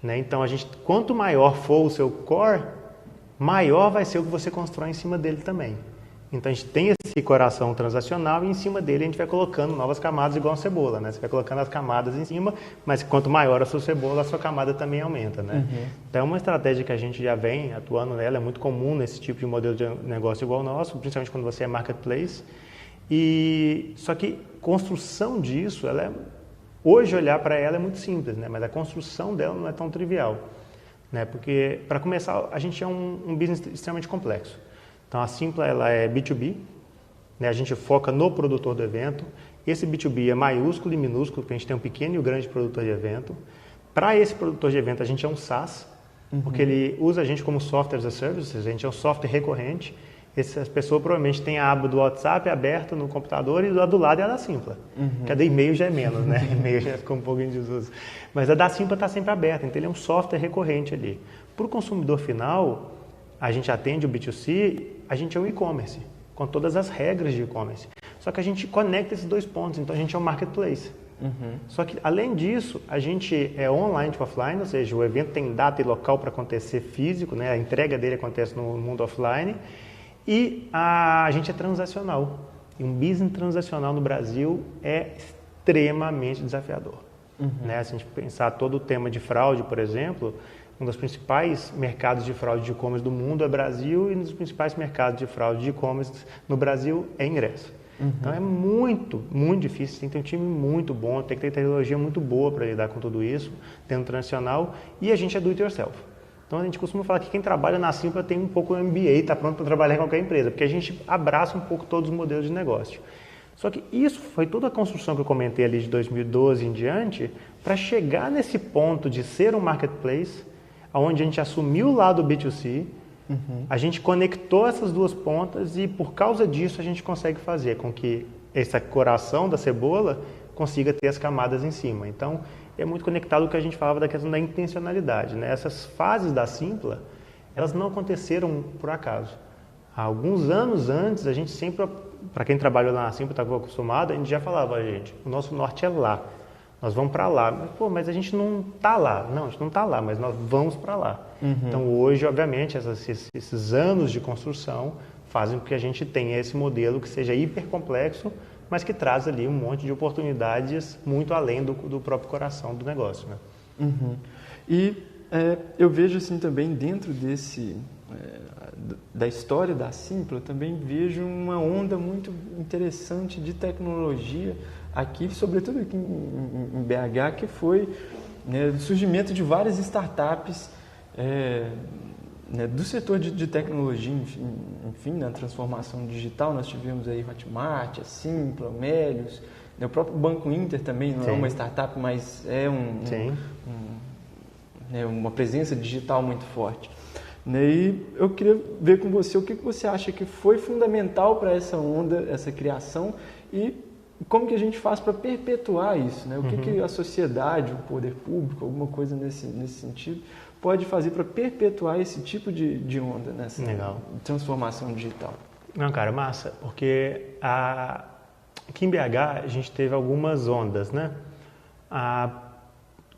Né? Então, quanto maior for o seu core, maior vai ser o que você constrói em cima dele também. Então a gente tem esse coração transacional e em cima dele a gente vai colocando novas camadas igual a cebola, né? Você vai colocando as camadas em cima, mas quanto maior a sua cebola, a sua camada também aumenta, né? Então é uma estratégia que a gente já vem atuando nela, é muito comum nesse tipo de modelo de negócio igual o nosso, principalmente quando você é marketplace. Só que construção disso, hoje olhar para ela é muito simples, né? Mas a construção dela não é tão trivial, né? Porque para começar, a gente é um business extremamente complexo. Então, a Simpla ela é B2B, né? A gente foca no produtor do evento. Esse B2B é maiúsculo e minúsculo, porque a gente tem um pequeno e um grande produtor de evento. Para esse produtor de evento, a gente é um SaaS, porque ele usa a gente como software as a service, a gente é um software recorrente. Essa pessoa provavelmente tem a aba do WhatsApp aberta no computador e do lado é a da Simpla. Que a da e-mail já é menos, né? E-mail já ficou um pouco em desuso. Mas a da Simpla está sempre aberta, então ele é um software recorrente ali. Para o consumidor final, a gente atende o B2C, a gente é um e-commerce, com todas as regras de e-commerce. Só que a gente conecta esses dois pontos, então a gente é um marketplace. Só que, além disso, a gente é online to offline, ou seja, o evento tem data e local para acontecer físico, né? A entrega dele acontece no mundo offline, e a gente é transacional. E um business transacional no Brasil é extremamente desafiador. Né? Se a gente pensar todo o tema de fraude, por exemplo, um dos principais mercados de fraude de e-commerce do mundo é Brasil, e um dos principais mercados de fraude de e-commerce no Brasil é ingresso. Então é muito, muito difícil, tem que ter um time muito bom, tem que ter tecnologia muito boa para lidar com tudo isso, tendo transacional, e a gente é do it yourself. Então a gente costuma falar que quem trabalha na Simpla tem um pouco de MBA, está pronto para trabalhar em qualquer empresa, porque a gente abraça um pouco todos os modelos de negócio. Só que isso foi toda a construção que eu comentei ali de 2012 em diante, para chegar nesse ponto de ser um marketplace, onde a gente assumiu o lado B2C, a gente conectou essas duas pontas e por causa disso a gente consegue fazer com que esse coração da cebola consiga ter as camadas em cima. Então é muito conectado ao que a gente falava da questão da intencionalidade, né? Essas fases da Simpla, elas não aconteceram por acaso. Há alguns anos antes, a gente sempre, para quem trabalhou lá na Simpla, estava acostumado, a gente já falava, gente, o nosso norte é lá. Nós vamos para lá. Mas a gente não está lá. Não, a gente não está lá, mas nós vamos para lá. Então, hoje, obviamente, esses anos de construção fazem com que a gente tenha esse modelo que seja hiper complexo, mas que traz ali um monte de oportunidades muito além do próprio coração do negócio. Né? E eu vejo assim também dentro da história da Simpla, eu também vejo uma onda muito interessante de tecnologia aqui, sobretudo aqui em BH, que foi o surgimento de várias startups do setor de tecnologia, enfim, na transformação digital. Nós tivemos aí Hotmart, a Simpla, o Melius, o próprio Banco Inter também não é uma startup, mas é uma presença digital muito forte. E eu queria ver com você o que você acha que foi fundamental para essa onda, essa criação, e como que a gente faz para perpetuar isso, né? O que a sociedade, o poder público, alguma coisa nesse sentido, pode fazer para perpetuar esse tipo de onda nessa transformação digital? Não, cara, massa, porque aqui em BH a gente teve algumas ondas, né?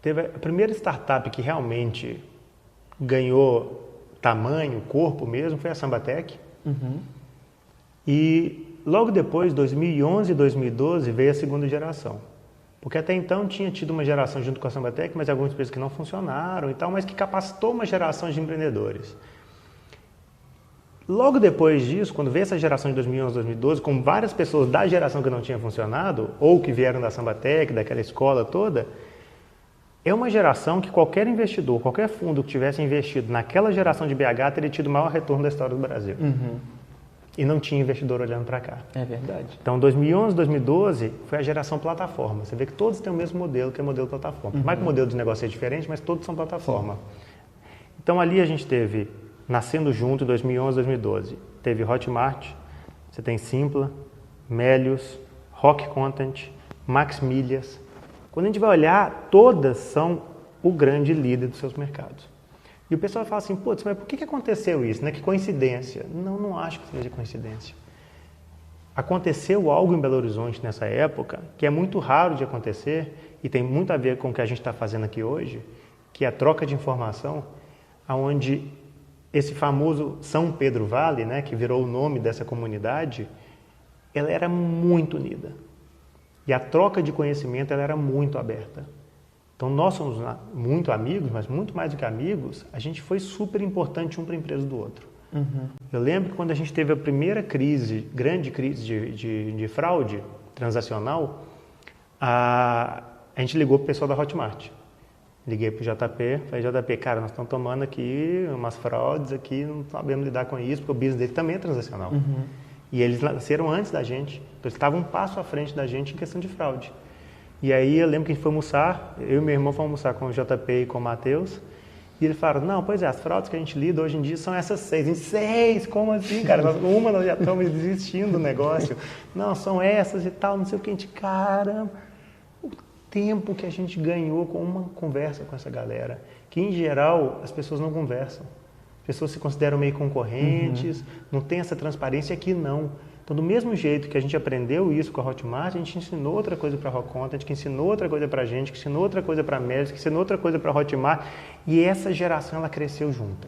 Teve a primeira startup que realmente ganhou tamanho, corpo mesmo, foi a Sambatec. E logo depois, 2011 e 2012, veio a segunda geração. Porque até então tinha tido uma geração junto com a Sambatec, mas algumas empresas que não funcionaram e tal, mas que capacitou uma geração de empreendedores. Logo depois disso, quando veio essa geração de 2011 e 2012, com várias pessoas da geração que não tinha funcionado, ou que vieram da Sambatec, daquela escola toda, é uma geração que qualquer investidor, qualquer fundo que tivesse investido naquela geração de BH teria tido o maior retorno da história do Brasil. E não tinha investidor olhando para cá. É verdade. Então, 2011, 2012 foi a geração plataforma. Você vê que todos têm o mesmo modelo, que é o modelo plataforma. Por mais que o modelo de negócio é diferente, mas todos são plataforma. Então, ali a gente teve, nascendo junto em 2011, 2012, teve Hotmart, você tem Simpla, Melius, Rock Content, Max Milhas. Quando a gente vai olhar, todas são o grande líder dos seus mercados. E o pessoal fala assim, putz, mas por que aconteceu isso? Né? Que coincidência. Não acho que seja coincidência. Aconteceu algo em Belo Horizonte nessa época, que é muito raro de acontecer, e tem muito a ver com o que a gente está fazendo aqui hoje, que é a troca de informação, onde esse famoso São Pedro Vale, né, que virou o nome dessa comunidade, ela era muito unida. E a troca de conhecimento ela era muito aberta. Então nós somos muito amigos, mas muito mais do que amigos, a gente foi super importante um para a empresa do outro. Uhum. Eu lembro que quando a gente teve a primeira crise, grande crise de fraude transacional, a gente ligou para o pessoal da Hotmart. Liguei para o JP, falei, JP, cara, nós estamos tomando aqui umas fraudes aqui, não sabemos lidar com isso, porque o business dele também é transacional. Uhum. E eles nasceram antes da gente, então eles estavam um passo à frente da gente em questão de fraude. E aí eu lembro que a gente foi almoçar, eu e meu irmão fomos almoçar com o JP e com o Matheus, e ele falou, não, pois é, as fraudes que a gente lida hoje em dia são essas 6. A gente, 6? Como assim, cara? Nós já estamos desistindo do negócio. Não, são essas e tal, não sei o que. A gente, caramba, o tempo que a gente ganhou com uma conversa com essa galera, que em geral as pessoas não conversam. As pessoas se consideram meio concorrentes, não tem essa transparência, aqui não. Então, do mesmo jeito que a gente aprendeu isso com a Hotmart, a gente ensinou outra coisa para a Rock Content, que ensinou outra coisa para a gente, que ensinou outra coisa para a Melius, que ensinou outra coisa para a Hotmart, e essa geração ela cresceu junta.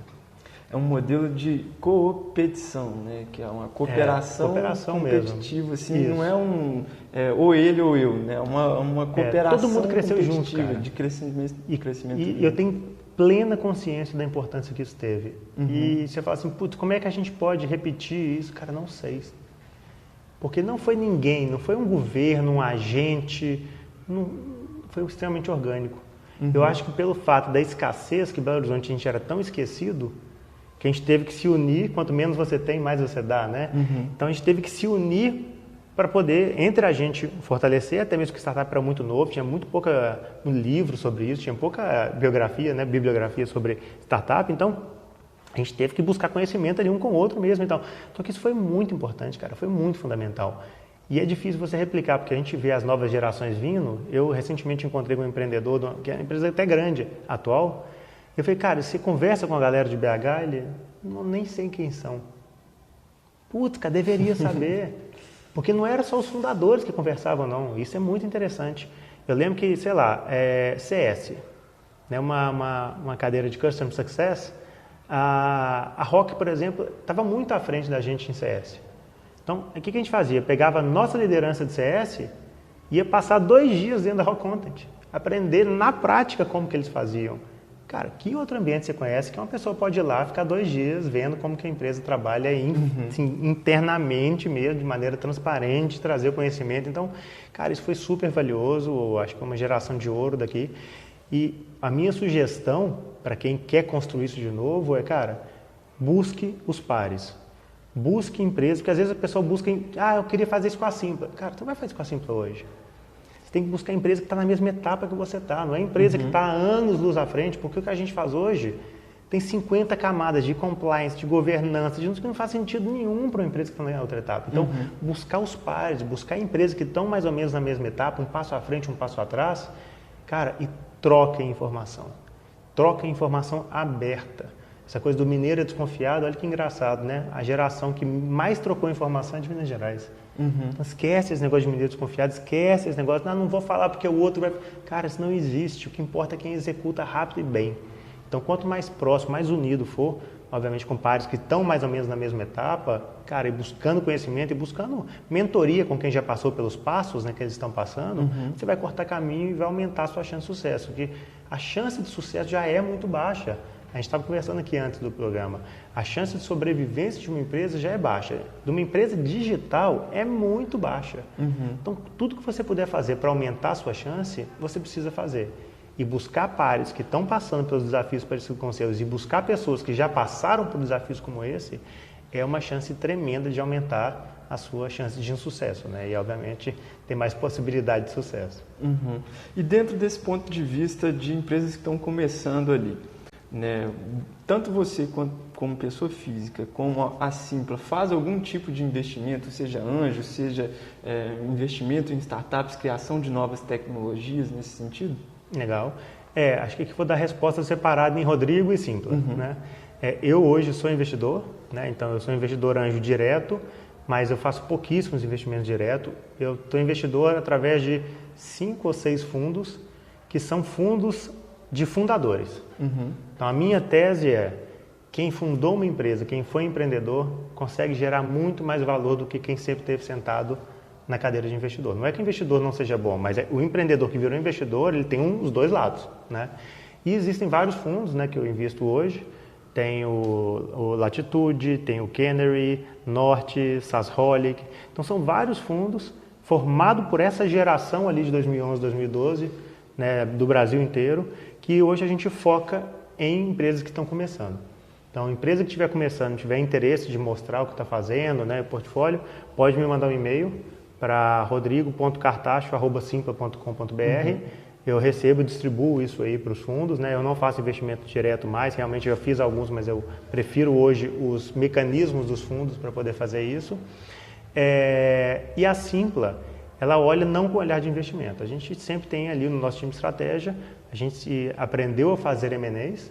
É um modelo de coopetição, né? Que é uma cooperação competitiva, mesmo. Assim, isso. Não é ou ele ou eu, né? É uma cooperação todo mundo cresceu junto, cara. De crescimento. E eu tenho plena consciência da importância que isso teve. Uhum. E você fala assim, putz, como é que a gente pode repetir isso? Cara, não sei. Porque não foi ninguém, não foi um governo, um agente, foi extremamente orgânico. Uhum. Eu acho que pelo fato da escassez, que Belo Horizonte a gente era tão esquecido, que a gente teve que se unir, quanto menos você tem, mais você dá, né? Uhum. Então a gente teve que se unir para poder, entre a gente, fortalecer, até mesmo que startup era muito novo, tinha muito pouca livro sobre isso, tinha pouca bibliografia sobre startup, então a gente teve que buscar conhecimento ali um com o outro mesmo. Então que isso foi muito importante, cara, foi muito fundamental. E é difícil você replicar, porque a gente vê as novas gerações vindo. Eu recentemente encontrei um empreendedor, que é uma empresa até grande, atual. Eu falei, cara, você conversa com a galera de BH? Ele, nem sei quem são. Putz, cara, deveria saber. Porque não era só os fundadores que conversavam, não. Isso é muito interessante. Eu lembro que, sei lá, CS, né, uma cadeira de Customer Success, a Rock, por exemplo, estava muito à frente da gente em CS. Então, o que a gente fazia? Pegava a nossa liderança de CS e ia passar 2 dias dentro da Rock Content, aprender na prática como que eles faziam. Cara, que outro ambiente você conhece que uma pessoa pode ir lá ficar 2 dias vendo como que a empresa trabalha assim, internamente mesmo, de maneira transparente, trazer o conhecimento. Então, cara, isso foi super valioso, acho que é uma geração de ouro daqui. E a minha sugestão para quem quer construir isso de novo é, cara, busque os pares. Busque empresas, porque às vezes a pessoa busca, eu queria fazer isso com a Simpla. Cara, tu não vai fazer isso com a Simpla hoje. Tem que buscar a empresa que está na mesma etapa que você está, não é a empresa que está há anos luz à frente, porque o que a gente faz hoje tem 50 camadas de compliance, de governança, de que não faz sentido nenhum para uma empresa que está na outra etapa. Então, buscar os pares, buscar empresas que estão mais ou menos na mesma etapa, um passo à frente, um passo atrás, cara, e troquem informação. Troquem informação aberta. Essa coisa do mineiro é desconfiado, olha que engraçado, né? A geração que mais trocou informação é de Minas Gerais. Então, esquece esse negócio de mineiro desconfiado, esquece esse negócio, não vou falar porque o outro vai... Cara, isso não existe, o que importa é quem executa rápido e bem. Então, quanto mais próximo, mais unido for, obviamente com pares que estão mais ou menos na mesma etapa, cara, e buscando conhecimento e buscando mentoria com quem já passou pelos passos, né, que eles estão passando, você vai cortar caminho e vai aumentar a sua chance de sucesso, porque a chance de sucesso já é muito baixa. A gente estava conversando aqui antes do programa. A chance de sobrevivência de uma empresa já é baixa. De uma empresa digital é muito baixa. Então, tudo que você puder fazer para aumentar a sua chance, você precisa fazer. E buscar pares que estão passando pelos desafios parecidos com os seus e buscar pessoas que já passaram por desafios como esse, é uma chance tremenda de aumentar a sua chance de insucesso, né? E, obviamente, ter mais possibilidade de sucesso. E dentro desse ponto de vista de empresas que estão começando ali, né? Tanto você quanto como pessoa física, como a Simpla, faz algum tipo de investimento, seja anjo, seja investimento em startups, criação de novas tecnologias nesse sentido? Legal. Acho que aqui vou dar resposta separada em Rodrigo e Simpla. Né? Eu hoje sou investidor, né? Então eu sou investidor anjo direto, mas eu faço pouquíssimos investimentos direto. Eu estou investidor através de 5 ou 6 fundos, que são fundos de fundadores. Então a minha tese é, quem fundou uma empresa, quem foi empreendedor, consegue gerar muito mais valor do que quem sempre esteve sentado na cadeira de investidor. Não é que o investidor não seja bom, mas o empreendedor que virou investidor, ele tem os dois lados. Né? E existem vários fundos, né, que eu invisto hoje. Tem o Latitude, tem o Canary, Norte, Sasholic. Então são vários fundos formados por essa geração ali de 2011, 2012, né, do Brasil inteiro, que hoje a gente foca em empresas que estão começando. Então, empresa que estiver começando, tiver interesse de mostrar o que está fazendo, né, o portfólio, pode me mandar um e-mail para rodrigo.cartacho@simpla.com.br. Eu recebo e distribuo isso aí para os fundos, né? Eu não faço investimento direto mais, realmente eu já fiz alguns, mas eu prefiro hoje os mecanismos dos fundos para poder fazer isso. E a Simpla, ela olha não com olhar de investimento. A gente sempre tem ali no nosso time de estratégia, a gente aprendeu a fazer M&As,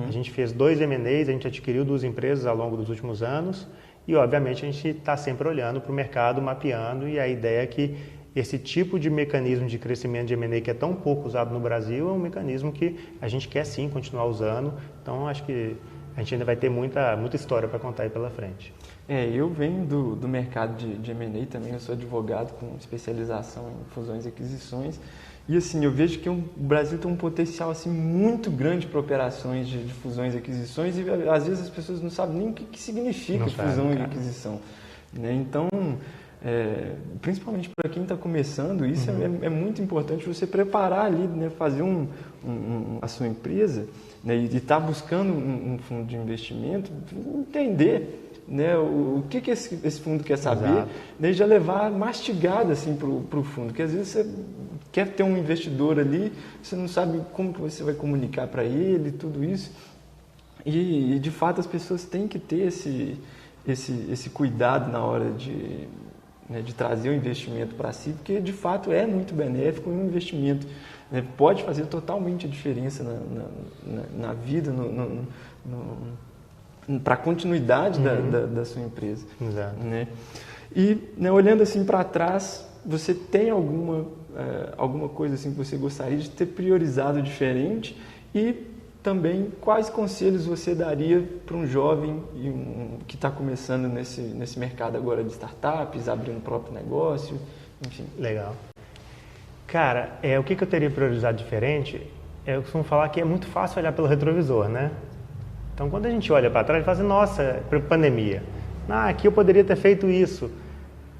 a gente fez 2 M&As, a gente adquiriu 2 empresas ao longo dos últimos anos e, obviamente, a gente está sempre olhando para o mercado, mapeando, e a ideia é que esse tipo de mecanismo de crescimento de M&A que é tão pouco usado no Brasil é um mecanismo que a gente quer sim continuar usando. Então, acho que a gente ainda vai ter muita história para contar aí pela frente. Eu venho do mercado de M&A também, eu sou advogado com especialização em fusões e aquisições. E assim, eu vejo que o Brasil tem um potencial assim, muito grande para operações de fusões e aquisições, e às vezes as pessoas não sabem nem o que significa fusão e aquisição. Né? Então, principalmente para quem está começando, isso é muito importante, você preparar ali, né, fazer a sua empresa, né, e estar buscando um fundo de investimento, entender, né, o que esse fundo quer saber, né, e já levar mastigado assim, para o fundo, porque às vezes você quer ter um investidor ali, você não sabe como que você vai comunicar para ele, tudo isso, e de fato as pessoas têm que ter esse cuidado na hora de trazer o investimento para si, porque de fato é muito benéfico e um investimento, né, pode fazer totalmente a diferença na vida, para a continuidade da sua empresa. Exato. Né? E, né, olhando assim para trás, você tem alguma coisa assim que você gostaria de ter priorizado diferente, e também quais conselhos você daria para um jovem que está começando nesse mercado agora de startups, abrindo o próprio negócio, enfim? Legal. Cara, o que eu teria priorizado diferente? Eu costumo falar que é muito fácil olhar pelo retrovisor, né? Então, quando a gente olha para trás, fala assim, nossa, pandemia. Aqui eu poderia ter feito isso.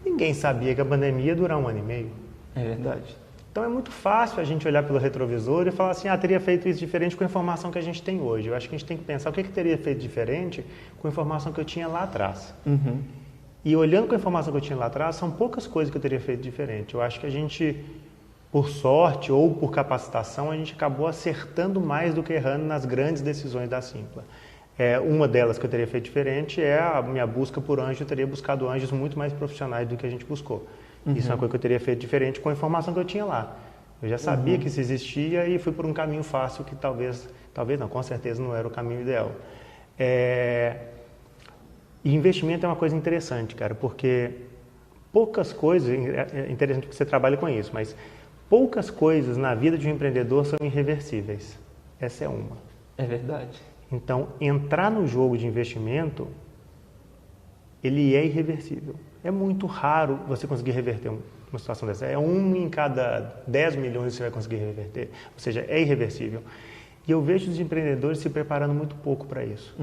Ninguém sabia que a pandemia ia durar 1 ano e meio. É verdade. Então é muito fácil a gente olhar pelo retrovisor e falar assim, teria feito isso diferente com a informação que a gente tem hoje. Eu acho que a gente tem que pensar o que teria feito diferente com a informação que eu tinha lá atrás. E olhando com a informação que eu tinha lá atrás, são poucas coisas que eu teria feito diferente. Eu acho que a gente, por sorte ou por capacitação, a gente acabou acertando mais do que errando nas grandes decisões da Simpla. Uma delas que eu teria feito diferente é a minha busca por anjo. Eu teria buscado anjos muito mais profissionais do que a gente buscou. Isso é uma coisa que eu teria feito diferente com a informação que eu tinha lá. Eu já sabia que isso existia e fui por um caminho fácil que talvez não, com certeza não era o caminho ideal. E investimento é uma coisa interessante, cara, porque poucas coisas, é interessante que você trabalhe com isso, mas poucas coisas na vida de um empreendedor são irreversíveis. Essa é uma. É verdade. Então, entrar no jogo de investimento, ele é irreversível. É muito raro você conseguir reverter uma situação dessa. É 1 em cada 10 milhões que você vai conseguir reverter. Ou seja, é irreversível. E eu vejo os empreendedores se preparando muito pouco para isso.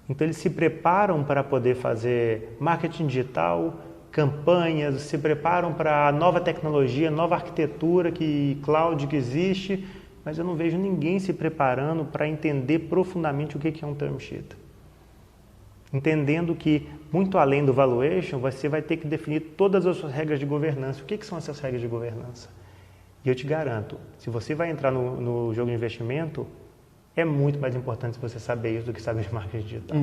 Então, eles se preparam para poder fazer marketing digital, campanhas, se preparam para a nova tecnologia, nova arquitetura, cloud que existe, mas eu não vejo ninguém se preparando para entender profundamente o que é um term sheet. Entendendo que, muito além do valuation, você vai ter que definir todas as suas regras de governança. O que são essas regras de governança? E eu te garanto, se você vai entrar no jogo de investimento, é muito mais importante você saber isso do que saber de marketing digital.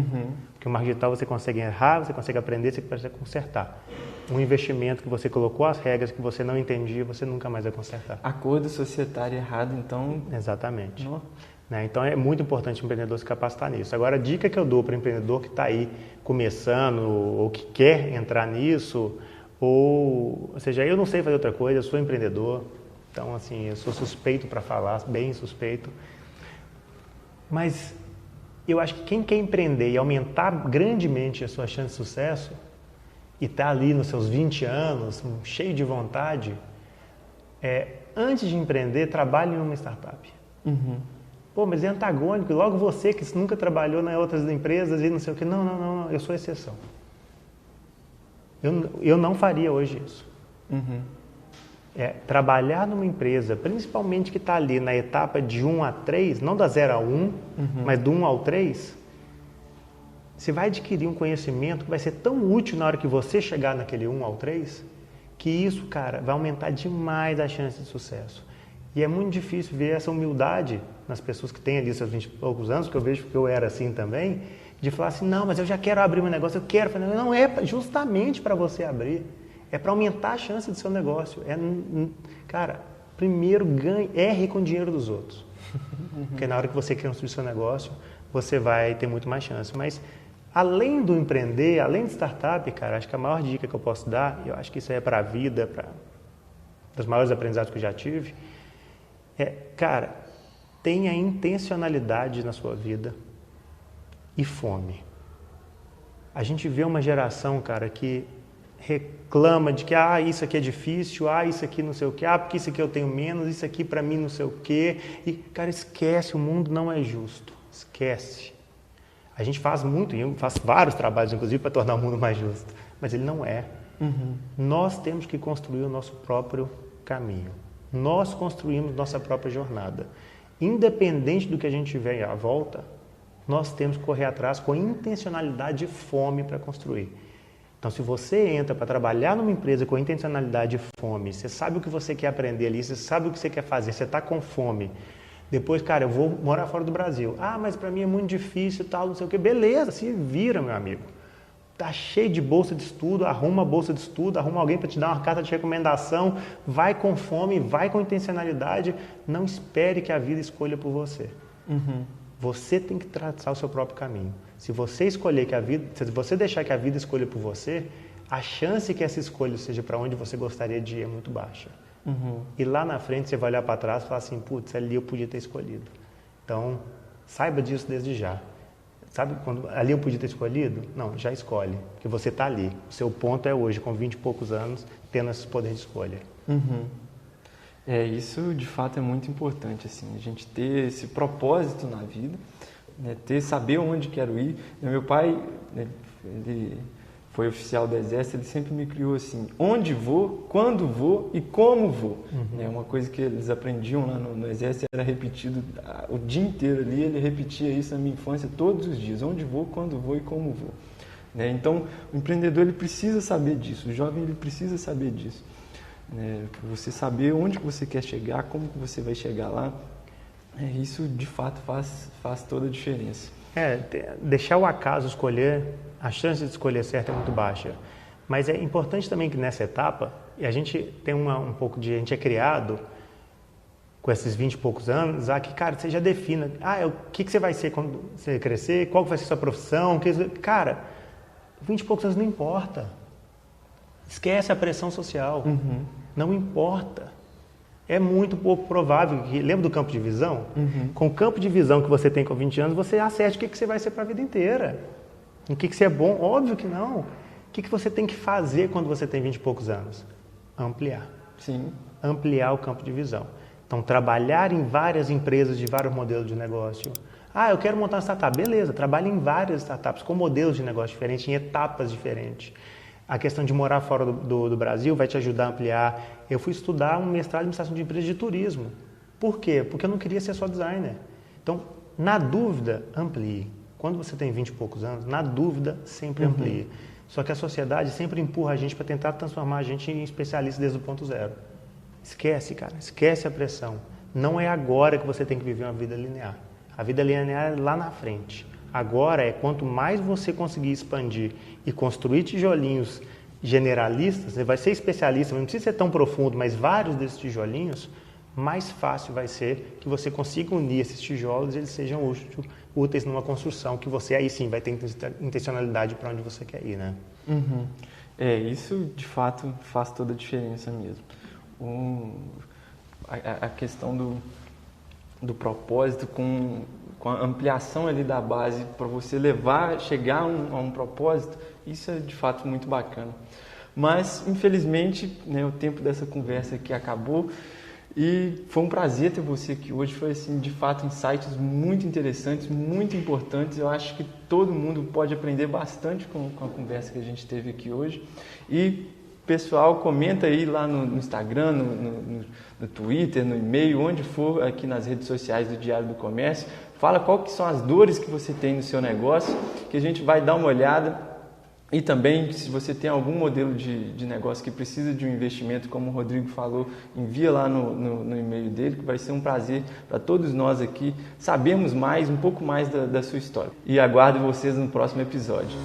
Porque o marketing digital você consegue errar, você consegue aprender, você consegue consertar. Um investimento que você colocou as regras que você não entendia, você nunca mais vai consertar. Acordo societário errado, então... Exatamente. Não. Né? Então é muito importante o empreendedor se capacitar nisso. Agora, a dica que eu dou para o empreendedor que está aí começando ou que quer entrar nisso, ou seja, eu não sei fazer outra coisa, eu sou empreendedor, então assim, eu sou suspeito para falar, bem suspeito. Mas eu acho que quem quer empreender e aumentar grandemente a sua chance de sucesso e está ali nos seus 20 anos, cheio de vontade, antes de empreender, trabalhe em uma startup. Pô, mas é antagônico, logo você que nunca trabalhou em outras empresas e não sei o que. Não, eu sou exceção. Eu não faria hoje isso. Trabalhar numa empresa, principalmente que está ali na etapa de 1 a 3, não da 0 a 1, mas do 1 ao 3, você vai adquirir um conhecimento que vai ser tão útil na hora que você chegar naquele 1 ao 3, que isso, cara, vai aumentar demais a chance de sucesso. E é muito difícil ver essa humildade nas pessoas que têm ali seus 20 e poucos anos, que eu vejo que eu era assim também, de falar assim, não, mas eu já quero abrir meu negócio, eu quero fazer... Não é justamente para você abrir. É para aumentar a chance do seu negócio. Cara, primeiro erre com o dinheiro dos outros. Porque na hora que você quer construir seu negócio, você vai ter muito mais chance. Mas além do empreender, além de startup, cara, acho que a maior dica que eu posso dar, e eu acho que isso é para a vida, dos maiores aprendizados que eu já tive, cara, tenha intencionalidade na sua vida e fome. A gente vê uma geração, cara, que reclama de que isso aqui é difícil, isso aqui não sei o que, porque isso aqui eu tenho menos, isso aqui para mim não sei o que. E, cara, esquece, o mundo não é justo. Esquece. A gente faz muito, e eu faço vários trabalhos, inclusive, para tornar o mundo mais justo, mas ele não é. Nós temos que construir o nosso próprio caminho. Nós construímos nossa própria jornada. Independente do que a gente tiver à volta, nós temos que correr atrás com intencionalidade e fome para construir. Então, se você entra para trabalhar numa empresa com intencionalidade e fome, você sabe o que você quer aprender ali, você sabe o que você quer fazer, você está com fome. Depois, cara, eu vou morar fora do Brasil. Mas para mim é muito difícil e tal, não sei o quê. Beleza, se vira, meu amigo. Tá cheio de bolsa de estudo, arruma bolsa de estudo, arruma alguém para te dar uma carta de recomendação, vai com fome, vai com intencionalidade, não espere que a vida escolha por você. Você tem que traçar o seu próprio caminho. Se você escolher se você deixar que a vida escolha por você, a chance que essa escolha seja para onde você gostaria de ir é muito baixa. E lá na frente você vai olhar para trás e falar assim, putz, ali eu podia ter escolhido. Então, saiba disso desde já. Sabe quando ali eu podia ter escolhido? Não, já escolhe, porque você está ali. O seu ponto é hoje, com 20 e poucos anos, tendo esse poder de escolha. Isso de fato é muito importante, assim, a gente ter esse propósito na vida, né, saber onde quero ir. Meu pai, ele foi oficial do Exército, ele sempre me criou assim, onde vou, quando vou e como vou. Uma coisa que eles aprendiam lá no Exército era repetido o dia inteiro ali, ele repetia isso na minha infância todos os dias, onde vou, quando vou e como vou. Então, o empreendedor ele precisa saber disso, o jovem ele precisa saber disso. Você saber onde que você quer chegar, como que você vai chegar lá, isso de fato faz toda a diferença. Deixar o acaso escolher, a chance de escolher certo é muito baixa. Mas é importante também que nessa etapa, e a gente tem um pouco de... A gente é criado com esses 20 e poucos anos, que, cara, você já defina. O que você vai ser quando você crescer, qual vai ser a sua profissão. Cara, 20 e poucos anos não importa. Esquece a pressão social. Não importa. É muito pouco provável que... Lembra do campo de visão? Com o campo de visão que você tem com 20 anos, você acerte o que você vai ser para a vida inteira. O que você é bom? Óbvio que não. O que você tem que fazer quando você tem 20 e poucos anos? Ampliar. Sim. Ampliar o campo de visão. Então, trabalhar em várias empresas de vários modelos de negócio. Eu quero montar uma startup. Beleza, trabalhe em várias startups com modelos de negócio diferentes, em etapas diferentes. A questão de morar fora do Brasil vai te ajudar a ampliar. Eu fui estudar um mestrado em administração de empresas de turismo. Por quê? Porque eu não queria ser só designer. Então, na dúvida, amplie. Quando você tem 20 e poucos anos, na dúvida, sempre amplie. Só que a sociedade sempre empurra a gente para tentar transformar a gente em especialista desde o ponto zero. Esquece, cara. Esquece a pressão. Não é agora que você tem que viver uma vida linear. A vida linear é lá na frente. Agora quanto mais você conseguir expandir e construir tijolinhos generalistas, você vai ser especialista, não precisa ser tão profundo, mas vários desses tijolinhos, mais fácil vai ser que você consiga unir esses tijolos e eles sejam úteis numa construção que você aí sim vai ter intencionalidade para onde você quer ir, né? Uhum. Isso de fato faz toda a diferença mesmo. A questão do propósito com a ampliação ali da base para você chegar a um propósito, isso é de fato muito bacana. Mas, infelizmente, né, o tempo dessa conversa aqui acabou e foi um prazer ter você aqui hoje. Foi, assim, de fato, insights muito interessantes, muito importantes. Eu acho que todo mundo pode aprender bastante com a conversa que a gente teve aqui hoje. E, pessoal, comenta aí lá no Instagram, no Twitter, no e-mail, onde for, aqui nas redes sociais do Diário do Comércio. Fala qual que são as dores que você tem no seu negócio, que a gente vai dar uma olhada. E também, se você tem algum modelo de negócio que precisa de um investimento, como o Rodrigo falou, envia lá no e-mail dele, que vai ser um prazer para todos nós aqui sabermos um pouco mais da sua história. E aguardo vocês no próximo episódio.